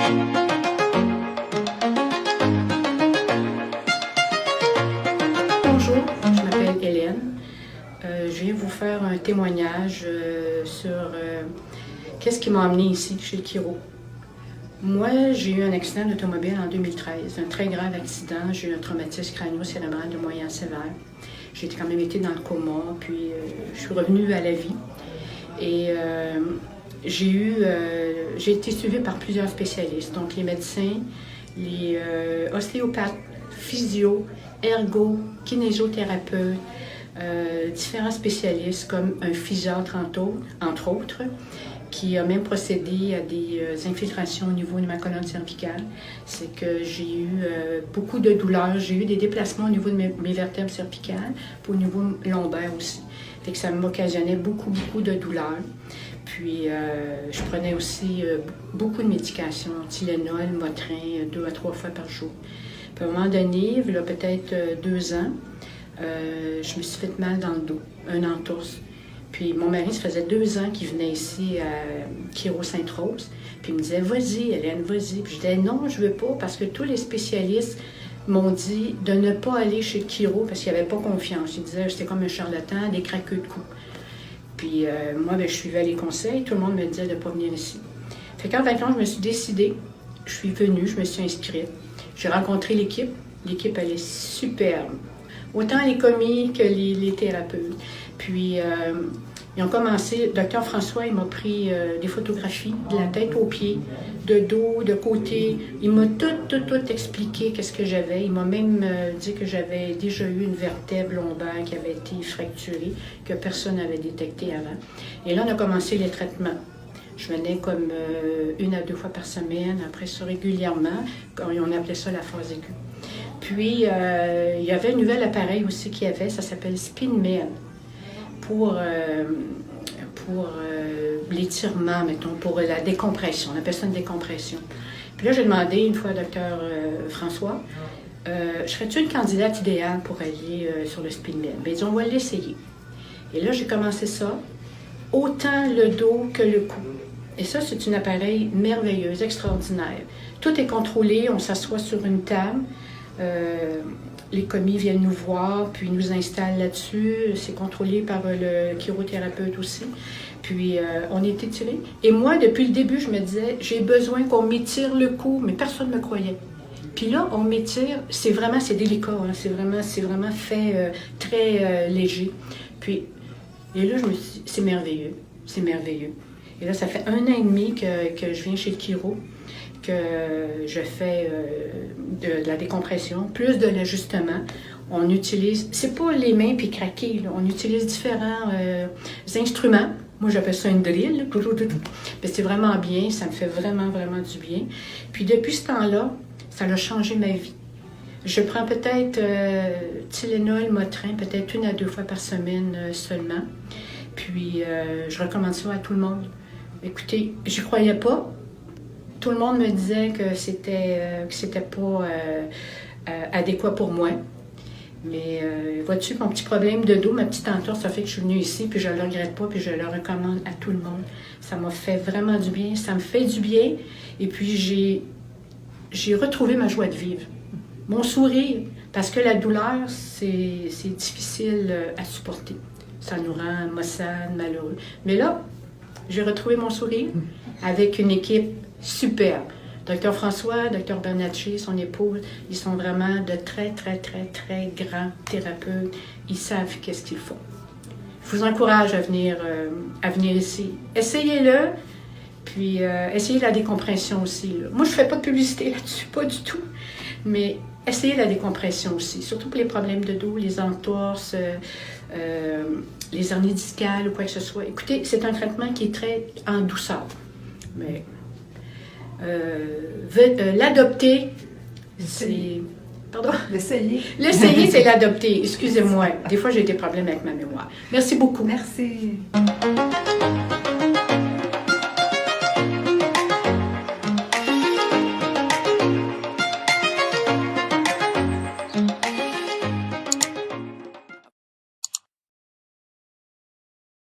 Bonjour, je m'appelle Hélène. Je viens vous faire un témoignage sur qu'est-ce qui m'a amené ici, chez le Chiro. Moi, j'ai eu un accident d'automobile en 2013, un très grave accident. J'ai eu un traumatisme crânio-cérébral de moyen sévère. J'ai quand même été dans le coma, puis je suis revenue à la vie. Et j'ai été suivie par plusieurs spécialistes, donc les médecins, les ostéopathes, physio, ergo, kinésothérapeutes, différents spécialistes comme un physiatre entre autres, qui a même procédé à des infiltrations au niveau de ma colonne cervicale. C'est que j'ai eu beaucoup de douleurs. J'ai eu des déplacements au niveau de mes vertèbres cervicales, puis au niveau lombaire aussi. Fait que ça m'occasionnait beaucoup de douleurs. Puis, je prenais aussi beaucoup de médications, Tylenol, Motrin, 2 à 3 fois par jour. Puis, à un moment donné, il y a peut-être 2 ans, je me suis fait mal dans le dos, un entorse. Puis mon mari, ça faisait 2 ans qu'il venait ici à Chiro Sainte-Rose. Puis il me disait, vas-y, Hélène, vas-y. Puis je disais, non, je veux pas, parce que tous les spécialistes m'ont dit de ne pas aller chez le Chiro parce qu'ils n'avaient pas confiance. Ils disaient, j'étais comme un charlatan, des craqueux de coups. Puis moi, je suivais les conseils. Tout le monde me disait de ne pas venir ici. Fait qu'en 20 ans, je me suis décidée. Je suis venue, je me suis inscrite. J'ai rencontré l'équipe. L'équipe, elle est superbe. Autant les commis que les thérapeutes. Puis, ils ont commencé, Dr François, il m'a pris des photographies de la tête aux pieds, de dos, de côté. Il m'a tout expliqué qu'est-ce que j'avais. Il m'a même dit que j'avais déjà eu une vertèbre lombaire qui avait été fracturée, que personne n'avait détecté avant. Et là, on a commencé les traitements. Je venais comme 1 à 2 fois par semaine, après ça régulièrement. On appelait ça la phase aiguë. Puis, il y avait un nouvel appareil aussi qu'il y avait, ça s'appelle SpinMed. Pour l'étirement, mettons, pour la décompression. On appelle ça une décompression. Puis là, j'ai demandé une fois au docteur François, serais-tu une candidate idéale pour aller sur le SpinMed? Bien, il dit, on va l'essayer. Et là, j'ai commencé ça, autant le dos que le cou. Et ça, c'est un appareil merveilleux, extraordinaire. Tout est contrôlé, on s'assoit sur une table. Les commis viennent nous voir, puis nous installent là-dessus. C'est contrôlé par le chirothérapeute aussi. Puis, on est étiré. Et moi, depuis le début, je me disais, j'ai besoin qu'on m'étire le cou, mais personne ne me croyait. Puis là, on m'étire, c'est délicat, hein, c'est vraiment fait très léger. Puis, et là, je me suis dit, c'est merveilleux. Et là, ça fait 1 an et demi que je viens chez le chiro, que je fais de la décompression, plus de l'ajustement. On utilise, c'est pas les mains puis craquer, là. On utilise différents instruments. Moi, j'appelle ça une drill. Mais c'est vraiment bien, ça me fait vraiment du bien. Puis depuis ce temps-là, ça a changé ma vie. Je prends peut-être Tylenol, Motrin, peut-être 1 à 2 fois par semaine seulement. Puis je recommande ça à tout le monde. Écoutez, j'y croyais pas. Tout le monde me disait que c'était pas adéquat pour moi. Mais vois-tu, mon petit problème de dos, ma petite entorse, ça fait que je suis venue ici, puis je ne le regrette pas, puis je le recommande à tout le monde. Ça m'a fait vraiment du bien, ça me fait du bien. Et puis j'ai retrouvé ma joie de vivre. Mon sourire, parce que la douleur, c'est difficile à supporter. Ça nous rend maussade, malheureux. Mais là, j'ai retrouvé mon sourire avec une équipe superbe. Dr François, Dr Bernatchez, son épouse, ils sont vraiment de très grands thérapeutes. Ils savent qu'est-ce qu'ils font. Je vous encourage à venir ici. Essayez-le, puis essayez la décompression aussi. Là. Moi, je ne fais pas de publicité là-dessus, pas du tout. Mais essayez la décompression aussi, surtout pour les problèmes de dos, les entorses, les hernies discales ou quoi que ce soit. Écoutez, c'est un traitement qui est très en douceur. Mais l'adopter, c'est... Pardon? L'essayer. L'essayer, c'est l'adopter. Excusez-moi. Des fois, j'ai des problèmes avec ma mémoire. Merci beaucoup. Merci.